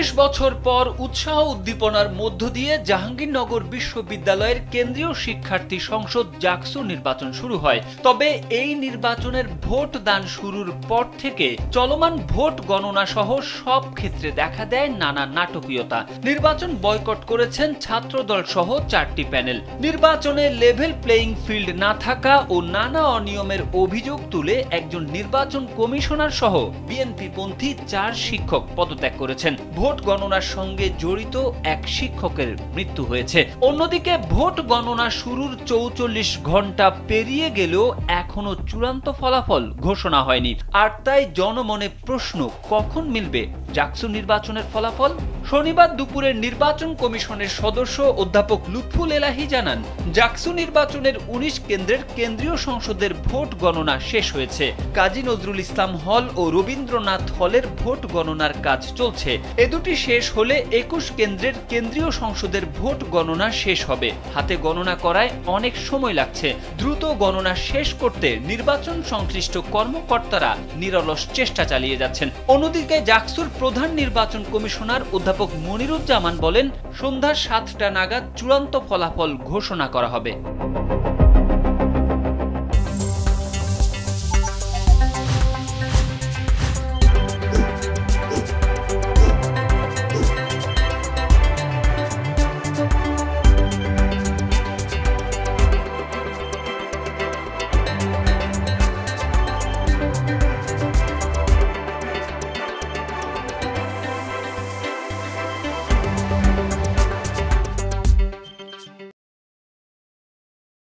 ৩০ বছর পর উৎসাহ উদ্দীপনার মধ্য দিয়ে জাহাঙ্গীরনগর বিশ্ববিদ্যালয়ের কেন্দ্রীয় শিক্ষার্থী সংসদ জাকসু নির্বাচন শুরু হয়। তবে এই নির্বাচনের ভোট দান শুরুর পর থেকে চলমান ভোট গণনা সহ সব ক্ষেত্রে দেখা দেয় নানা নাটকীয়তা। নির্বাচন বয়কট করেছেন ছাত্রদল সহ 4টি প্যানেল। নির্বাচনে লেভেল প্লেইং ফিল্ড না থাকা ও নানা অনিয়মের অভিযোগ তুলে একজন নির্বাচন কমিশনার সহ বিএনপিপন্থী 4 শিক্ষক পদত্যাগ করেছেন। ভোট গণনার সঙ্গে জড়িত এক শিক্ষকের মৃত্যু হয়েছে। অন্যদিকে ভোট গণনা শুরুর 44 ঘন্টা পেরিয়ে গেলেও এখনো চূড়ান্ত ফলাফল ঘোষণা হয়নি। আর তাই জনমনে প্রশ্ন, কখন মিলবে জাকসু নির্বাচনের ফলাফল? শনিবার দুপুরে নির্বাচন কমিশনের সদস্য অধ্যাপক লুৎফুল এলাহী জানান, জাকসু নির্বাচনের 19 কেন্দ্রের কেন্দ্রীয় সংসদের ভোট গণনা শেষ হয়েছে। কাজী নজরুল ইসলাম হল ও রবীন্দ্রনাথ হলের ভোট গণনার কাজ চলছে। এ দুটি শেষ হলে 21 কেন্দ্রের কেন্দ্রীয় সংসদের ভোট গণনা শেষ হবে। হাতে গণনা করায় অনেক সময় লাগছে। দ্রুত গণনা শেষ করতে নির্বাচন সংশ্লিষ্ট কর্মকর্তারা নিরলস চেষ্টা চালিয়ে যাচ্ছেন। অন্যদিকে জাকসুর প্রধান নির্বাচন কমিশনার অধ্যাপক মনিরুজ্জামান বলেন, সন্ধ্যা 7টা নাগাদ চূড়ান্ত ফলাফল ঘোষণা করা হবে।